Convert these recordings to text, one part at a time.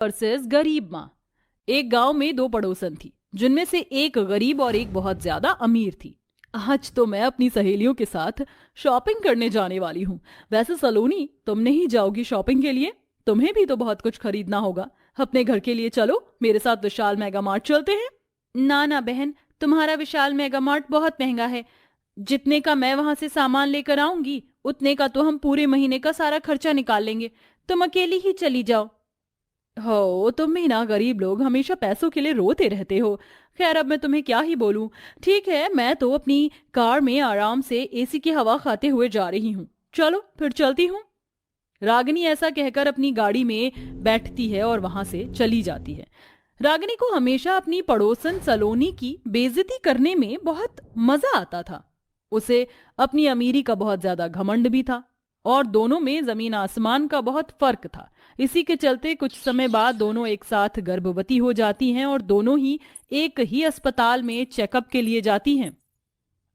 Versus गरीब माँ। एक गांव में दो पड़ोसन थी, जिनमें से एक गरीब और एक बहुत ज्यादा अमीर थी। आज तो मैं अपनी सहेलियों के साथ शॉपिंग करने जाने वाली हूँ। वैसे सलोनी, तुम नहीं जाओगी शॉपिंग के लिए? तुम्हें भी तो बहुत कुछ खरीदना होगा। अपने घर के लिए चलो, मेरे साथ विशाल मेगा मार्ट चलते हैं। ना ना बहन, तुम्हारा विशाल मेगा मार्ट बहुत महंगा है। जितने का मैं वहां से सामान लेकर आऊंगी, उतने का तो हम पूरे महीने का सारा खर्चा निकाल लेंगे। तुम अकेली ही चली जाओ। हो, तुम ही ना गरीब लोग हमेशा पैसों के लिए रोते रहते हो। खैर, अब मैं तुम्हें क्या ही बोलूं। ठीक है, मैं तो अपनी कार में आराम से एसी की हवा खाते हुए जा रही हूँ। चलो फिर चलती हूँ। रागिनी ऐसा कहकर अपनी गाड़ी में बैठती है और वहां से चली जाती है। रागिनी को हमेशा अपनी पड़ोसन सलोनी की बेइज्जती करने में बहुत मजा आता था। उसे अपनी अमीरी का बहुत ज्यादा घमंड भी था और दोनों में जमीन आसमान का बहुत फर्क था। इसी के चलते कुछ समय बाद दोनों एक साथ गर्भवती हो जाती हैं और दोनों ही एक ही अस्पताल में चेकअप के लिए जाती हैं।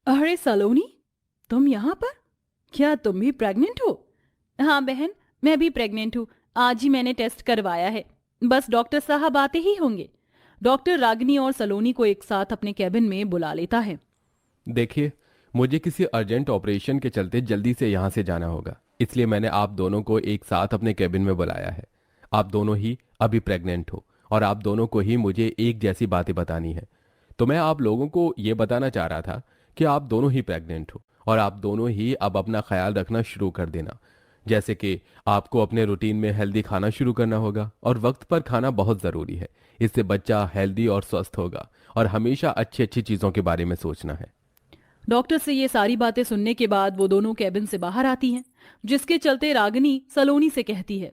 अरे सलोनी, तुम यहाँ पर? क्या तुम भी प्रेग्नेंट हो? हाँ बहन, मैं भी प्रेग्नेंट हूँ। आज ही मैंने टेस्ट करवाया है। बस डॉक्टर साहब आते ही होंगे। डॉक्टर रागिनी और सलोनी को एक साथ अपने कैबिन में बुला लेता है। देखिए, मुझे किसी अर्जेंट ऑपरेशन के चलते जल्दी से यहाँ से जाना होगा, इसलिए मैंने आप दोनों को एक साथ अपने कैबिन में बुलाया है। आप दोनों ही अभी प्रेग्नेंट हो और आप दोनों को ही मुझे एक जैसी बातें बतानी है। तो मैं आप लोगों को ये बताना चाह रहा था कि आप दोनों ही प्रेग्नेंट हो और आप दोनों ही अब अपना ख्याल रखना शुरू कर देना। जैसे कि आपको अपने रूटीन में हेल्दी खाना शुरू करना होगा और वक्त पर खाना बहुत ज़रूरी है। इससे बच्चा हेल्दी और स्वस्थ होगा और हमेशा अच्छी अच्छी चीज़ों के बारे में सोचना है। डॉक्टर से ये सारी बातें सुनने के बाद वो दोनों कैबिन से बाहर आती हैं, जिसके चलते रागिनी सलोनी से कहती है,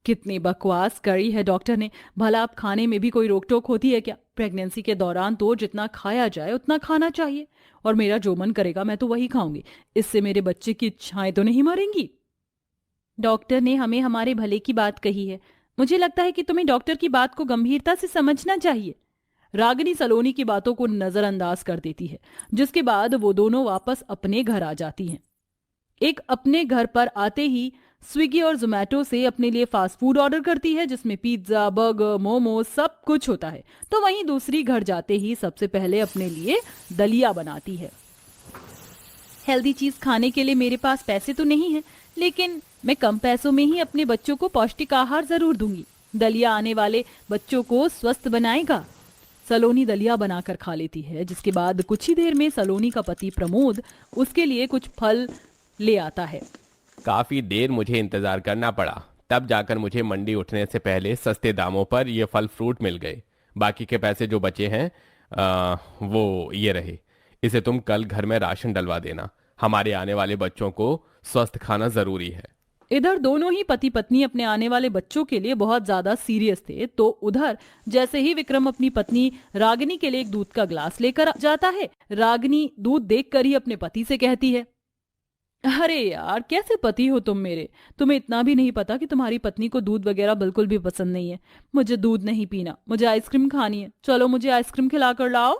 कितनी बकवास करी है डॉक्टर ने। भला आप खाने में भी कोई रोक टोक होती है क्या? प्रेगनेंसी के दौरान तो जितना खाया जाए उतना खाना चाहिए, और मेरा जो मन करेगा मैं तो वही खाऊंगी। इससे मेरे बच्चे की इच्छाएं तो नहीं मरेंगी। डॉक्टर ने हमें हमारे भले की बात कही है। मुझे लगता है कि तुम्हें डॉक्टर की बात को गंभीरता से समझना चाहिए। रागिनी सलोनी की बातों को नजरअंदाज कर देती है, जिसके बाद वो दोनों वापस अपने घर आ जाती हैं। एक अपने घर पर आते ही स्विगी और जोमेटो से अपने लिए फास्ट फूड ऑर्डर करती है, जिसमें पिज्जा, बर्गर, मोमो सब कुछ होता है। तो वहीं दूसरी घर जाते ही सबसे पहले अपने लिए दलिया बनाती है। हेल्दी चीज खाने के लिए मेरे पास पैसे तो नहीं है, लेकिन मैं कम पैसों में ही अपने बच्चों को पौष्टिक आहार जरूर दूंगी। दलिया आने वाले बच्चों को स्वस्थ बनाएगा। सलोनी दलिया बनाकर खा लेती है, जिसके बाद कुछ ही देर में सलोनी का पति प्रमोद उसके लिए कुछ फल ले आता है। काफी देर मुझे इंतजार करना पड़ा, तब जाकर मुझे मंडी उठने से पहले सस्ते दामों पर ये फल फ्रूट मिल गए। बाकी के पैसे जो बचे हैं वो ये रहे। इसे तुम कल घर में राशन डलवा देना। हमारे आने वाले बच्चों को स्वस्थ खाना जरूरी है। इधर दोनों ही पति पत्नी अपने आने वाले बच्चों के लिए बहुत ज्यादा सीरियस थे। तो उधर जैसे ही विक्रम अपनी पत्नी रागिनी के लिए एक दूध का ग्लास लेकर जाता है, रागिनी दूध देखकर ही अपने पति से कहती है, अरे यार, कैसे पति हो तुम मेरे। तुम्हें इतना भी नहीं पता कि तुम्हारी पत्नी को दूध वगैरह बिल्कुल भी पसंद नहीं है। मुझे दूध नहीं पीना, मुझे आइसक्रीम खानी है। चलो मुझे आइसक्रीम खिला कर लाओ।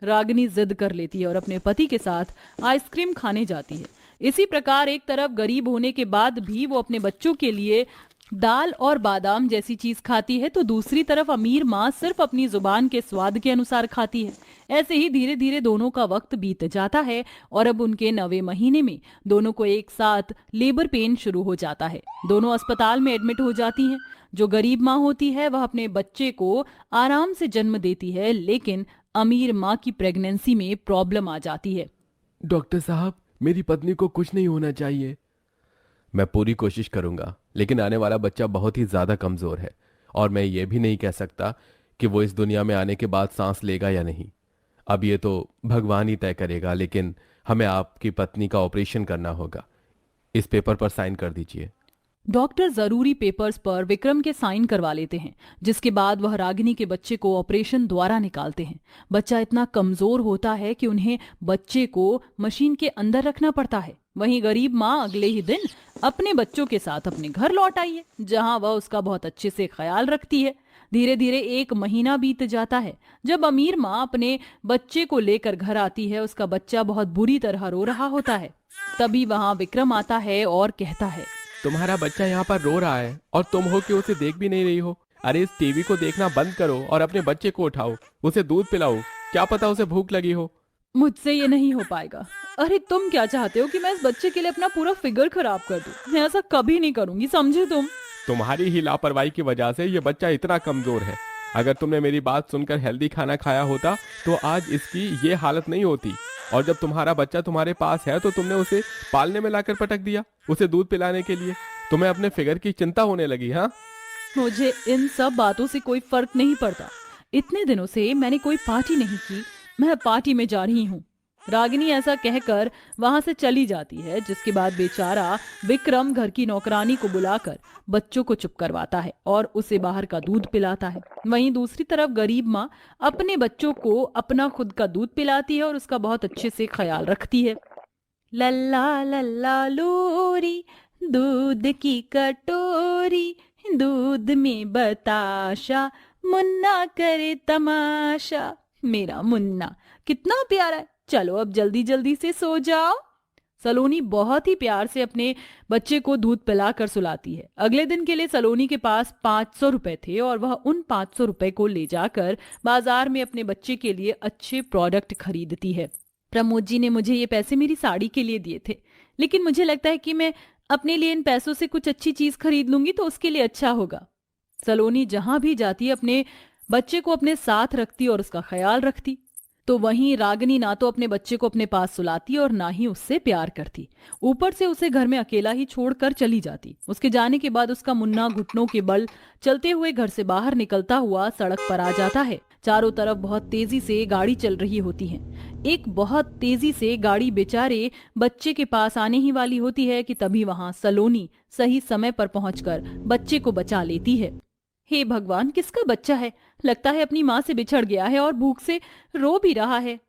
रागिनी जिद कर लेती है और अपने पति के साथ आइसक्रीम खाने जाती है। इसी प्रकार एक तरफ गरीब होने के बाद भी वो अपने बच्चों के लिए दाल और बादाम जैसी चीज खाती है, तो दूसरी तरफ अमीर माँ सिर्फ अपनी जुबान के स्वाद के अनुसार खाती है। ऐसे ही धीरे धीरे दोनों का वक्त बीत जाता है और अब उनके 9वें महीने में दोनों को एक साथ लेबर पेन शुरू हो जाता है। दोनों अस्पताल में एडमिट हो जाती हैं। जो गरीब माँ होती है वह अपने बच्चे को आराम से जन्म देती है, लेकिन अमीर माँ की प्रेगनेंसी में प्रॉब्लम आ जाती है। डॉक्टर साहब, मेरी पत्नी को कुछ नहीं होना चाहिए। मैं पूरी कोशिश करूंगा, लेकिन आने वाला बच्चा बहुत ही ज्यादा कमजोर है और मैं ये भी नहीं कह सकता कि वो इस दुनिया में आने के बाद सांस लेगा या नहीं। अब ये तो भगवान ही तय करेगा, लेकिन हमें आपकी पत्नी का ऑपरेशन करना होगा। इस पेपर पर साइन कर दीजिए। डॉक्टर जरूरी पेपर्स पर विक्रम के साइन करवा लेते हैं, जिसके बाद वह रागिनी के बच्चे को ऑपरेशन द्वारा निकालते हैं। बच्चा इतना कमजोर होता है कि उन्हें बच्चे को मशीन के अंदर रखना पड़ता है। वहीं गरीब माँ अगले ही दिन अपने बच्चों के साथ अपने घर लौट आई है, जहां वह उसका बहुत अच्छे से ख्याल रखती है। धीरे धीरे 1 महीना बीत जाता है। जब अमीर माँ अपने बच्चे को लेकर घर आती है, उसका बच्चा बहुत बुरी तरह रो रहा होता है। तभी वहां विक्रम आता है और कहता है, तुम्हारा बच्चा यहाँ पर रो रहा है और तुम हो कि उसे देख भी नहीं रही हो। अरे इस टीवी को देखना बंद करो और अपने बच्चे को उठाओ, उसे दूध पिलाओ, क्या पता उसे भूख लगी हो। मुझसे ये नहीं हो पाएगा। अरे तुम क्या चाहते हो कि मैं इस बच्चे के लिए अपना पूरा फिगर खराब कर दूं? मैं ऐसा कभी नहीं करूंगी, समझे तुम? तुम्हारी ही लापरवाही की वजह से ये बच्चा इतना कमजोर है। अगर तुमने मेरी बात सुनकर हेल्दी खाना खाया होता तो आज इसकी ये हालत नहीं होती। और जब तुम्हारा बच्चा तुम्हारे पास है तो तुमने उसे पालने में लाकर पटक दिया, उसे दूध पिलाने के लिए। तुम्हें अपने फिगर की चिंता होने लगी। हाँ, मुझे इन सब बातों से कोई फर्क नहीं पड़ता। इतने दिनों से मैंने कोई पार्टी नहीं की, मैं पार्टी में जा रही हूँ। रागिनी ऐसा कहकर वहां से चली जाती है, जिसके बाद बेचारा विक्रम घर की नौकरानी को बुलाकर बच्चों को चुप करवाता है और उसे बाहर का दूध पिलाता है। वहीं दूसरी तरफ गरीब माँ अपने बच्चों को अपना खुद का दूध पिलाती है और उसका बहुत अच्छे से ख्याल रखती है। लल्ला लल्ला लोरी, दूध की कटोरी, दूध में बताशा, मुन्ना करे तमाशा। मेरा मुन्ना कितना प्यारा है, चलो अब जल्दी जल्दी से सो जाओ। सलोनी बहुत ही प्यार से अपने बच्चे को दूध पिलाकर सुलाती है। अगले दिन के लिए सलोनी के पास 500 रुपए थे और वह उन 500 रुपए को ले जाकर बाजार में अपने बच्चे के लिए अच्छे प्रोडक्ट खरीदती है। प्रमोद जी ने मुझे ये पैसे मेरी साड़ी के लिए दिए थे, लेकिन मुझे लगता है कि मैं अपने लिए इन पैसों से कुछ अच्छी चीज खरीद लूंगी तो उसके लिए अच्छा होगा। सलोनी जहां भी जाती अपने बच्चे को अपने साथ रखती और उसका ख्याल रखती। तो वहीं रागिनी ना तो अपने बच्चे को अपने पास सुलाती और ना ही उससे प्यार करती, ऊपर से उसे घर में अकेला ही छोड़कर चली जाती। उसके जाने के बाद उसका मुन्ना घुटनों के बल चलते हुए घर से बाहर निकलता हुआ सड़क पर आ जाता है। चारों तरफ बहुत तेजी से गाड़ी चल रही होती है। एक बहुत तेजी से गाड़ी बेचारे बच्चे के पास आने ही वाली होती है कि तभी वहां सलोनी सही समय पर पहुंचकर बच्चे को बचा लेती है। हे भगवान, किसका बच्चा है? लगता है अपनी माँ से बिछड़ गया है और भूख से रो भी रहा है।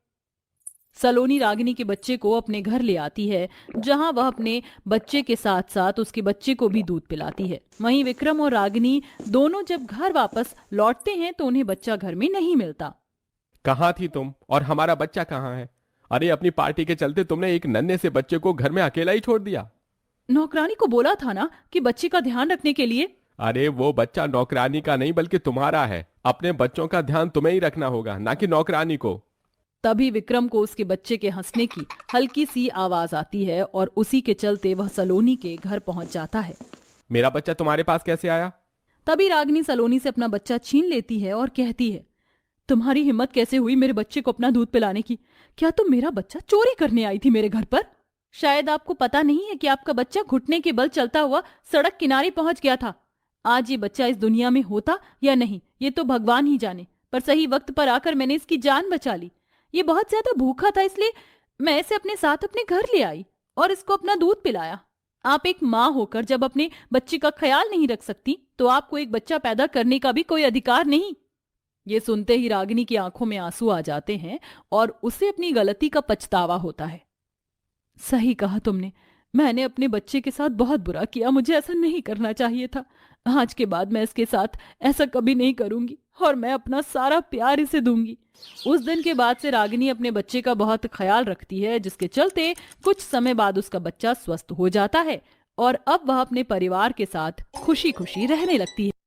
सलोनी रागिनी के बच्चे को अपने घर ले आती है, जहां वह अपने बच्चे के साथ साथ उसके बच्चे को भी दूध पिलाती है। वहीं विक्रम और रागिनी दोनों जब घर वापस लौटते हैं तो उन्हें बच्चा घर में नहीं मिलता। कहाँ थी तुम और हमारा बच्चा कहाँ है? अरे अपनी पार्टी के चलते तुमने एक नन्हे से बच्चे को घर में अकेला ही छोड़ दिया। नौकरानी को बोला था ना कि बच्चे का ध्यान रखने के लिए। अरे वो बच्चा नौकरानी का नहीं बल्कि तुम्हारा है। अपने बच्चों का ध्यान तुम्हें ही रखना होगा, ना कि नौकरानी को। तभी विक्रम को उसके बच्चे के हंसने की हल्की सी आवाज आती है और उसी के चलते वह सलोनी के घर पहुंच जाता है। मेरा बच्चा तुम्हारे पास कैसे आया? तभी रागिनी सलोनी से अपना बच्चा छीन लेती है और कहती है, तुम्हारी हिम्मत कैसे हुई मेरे बच्चे को अपना दूध पिलाने की? क्या तुम मेरा बच्चा चोरी करने आई थी मेरे घर पर? शायद आपको पता नहीं है कि आपका बच्चा घुटने के बल चलता हुआ सड़क किनारे पहुंच गया था। आज ये बच्चा इस दुनिया में होता या नहीं ये तो भगवान ही जाने, पर सही वक्त पर आकर मैंने इसकी जान बचा ली। ये बहुत ज्यादा भूखा था, इसलिए मैं इसे अपने साथ अपने घर ले आई और इसको अपना दूध पिलाया। आप एक माँ होकर जब अपने बच्चे का ख्याल नहीं रख सकती तो आपको एक बच्चा पैदा करने का भी कोई अधिकार नहीं। ये सुनते ही रागिनी की आंखों में आंसू आ जाते हैं और उसे अपनी गलती का पछतावा होता है। सही कहा तुमने, मैंने अपने बच्चे के साथ बहुत बुरा किया, मुझे ऐसा नहीं करना चाहिए था। आज के बाद मैं इसके साथ ऐसा कभी नहीं करूंगी और मैं अपना सारा प्यार इसे दूंगी। उस दिन के बाद से रागिनी अपने बच्चे का बहुत ख्याल रखती है, जिसके चलते कुछ समय बाद उसका बच्चा स्वस्थ हो जाता है और अब वह अपने परिवार के साथ खुशी खुशी रहने लगती है।